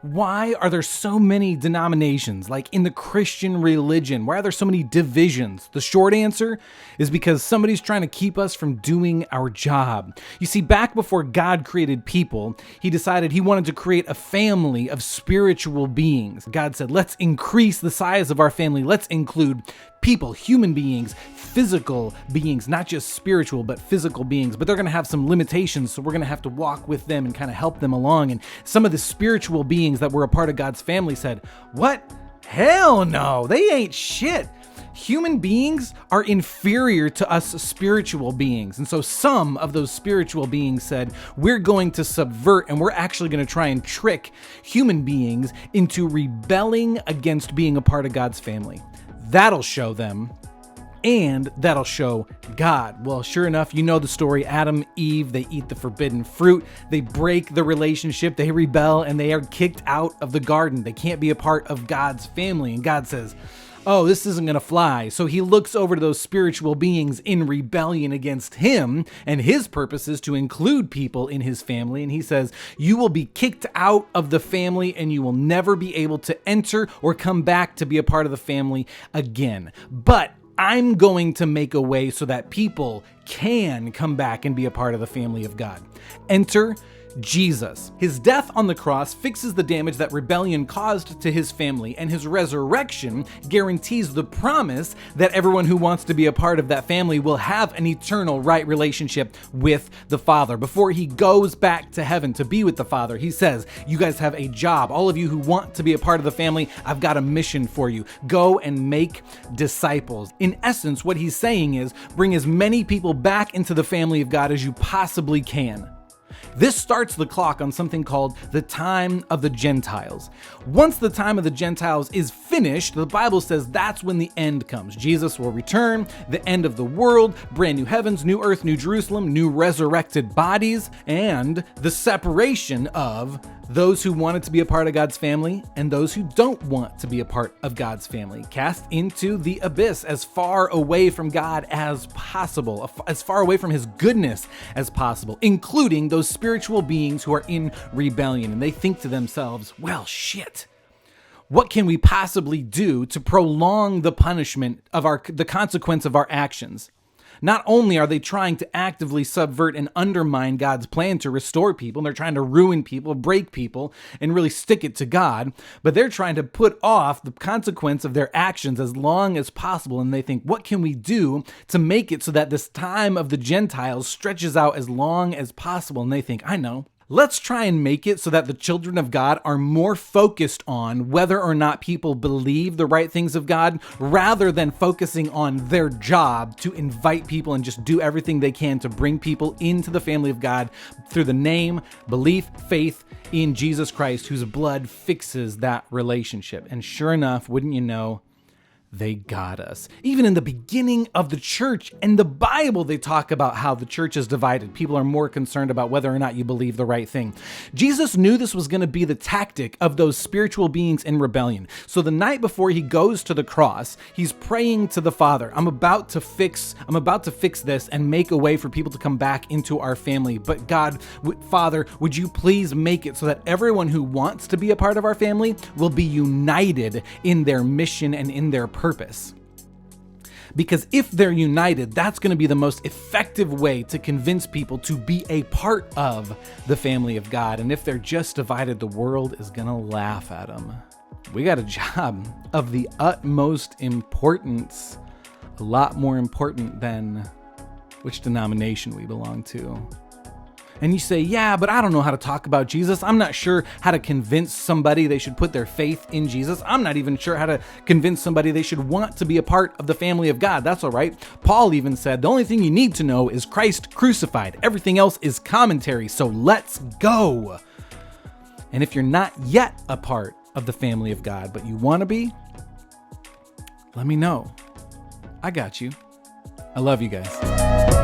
Why are there so many denominations, like in the Christian religion? Why are there so many divisions? The short answer is because somebody's trying to keep us from doing our job. You see, back before God created people, he decided he wanted to create a family of spiritual beings. God said, let's increase the size of our family. Let's include people, human beings, physical beings, not just spiritual, but physical beings. But they're going to have some limitations, so we're going to have to walk with them and kind of help them along. And some of the spiritual beings that were a part of God's family said, what? Hell no, they ain't shit. Human beings are inferior to us spiritual beings. And so some of those spiritual beings said, we're going to subvert and we're actually going to try and trick human beings into rebelling against being a part of God's family. That'll show them, and that'll show God. Well, sure enough, you know the story. Adam, Eve, they eat the forbidden fruit. They break the relationship. They rebel, and they are kicked out of the garden. They can't be a part of God's family. And God says, oh, this isn't going to fly. So he looks over to those spiritual beings in rebellion against him, and his purpose is to include people in his family. And he says, you will be kicked out of the family and you will never be able to enter or come back to be a part of the family again. But I'm going to make a way so that people can come back and be a part of the family of God. Enter Jesus. His death on the cross fixes the damage that rebellion caused to his family, and his resurrection guarantees the promise that everyone who wants to be a part of that family will have an eternal right relationship with the Father. Before he goes back to heaven to be with the Father, he says, you guys have a job. All of you who want to be a part of the family, I've got a mission for you. Go and make disciples. In essence, what he's saying is, bring as many people back into the family of God as you possibly can. This starts the clock on something called the time of the Gentiles. Once the time of the Gentiles is finished, the Bible says that's when the end comes. Jesus will return, the end of the world, brand new heavens, new earth, new Jerusalem, new resurrected bodies, and the separation of those who wanted to be a part of God's family and those who don't want to be a part of God's family, cast into the abyss, as far away from God as possible, as far away from his goodness as possible, including those spiritual beings who are in rebellion. And they think to themselves, well, shit, what can we possibly do to prolong the punishment of the consequence of our actions? Not only are they trying to actively subvert and undermine God's plan to restore people, and they're trying to ruin people, break people, and really stick it to God, but they're trying to put off the consequence of their actions as long as possible. And they think, what can we do to make it so that this time of the Gentiles stretches out as long as possible? And they think, I know. Let's try and make it so that the children of God are more focused on whether or not people believe the right things of God, rather than focusing on their job to invite people and just do everything they can to bring people into the family of God through the name, belief, faith in Jesus Christ, whose blood fixes that relationship. And sure enough, wouldn't you know, they got us. Even in the beginning of the church and the Bible, they talk about how the church is divided. People are more concerned about whether or not you believe the right thing. Jesus knew this was going to be the tactic of those spiritual beings in rebellion. So the night before he goes to the cross, he's praying to the Father. I'm about to fix this and make a way for people to come back into our family. But God, Father, would you please make it so that everyone who wants to be a part of our family will be united in their mission and in their purpose. Because if they're united, that's going to be the most effective way to convince people to be a part of the family of God. And if they're just divided, the world is going to laugh at them. We got a job of the utmost importance, a lot more important than which denomination we belong to. And you say, yeah, but I don't know how to talk about Jesus. I'm not sure how to convince somebody they should put their faith in Jesus. I'm not even sure how to convince somebody they should want to be a part of the family of God. That's all right. Paul even said, the only thing you need to know is Christ crucified. Everything else is commentary. So let's go. And if you're not yet a part of the family of God, but you want to be, let me know. I got you. I love you guys.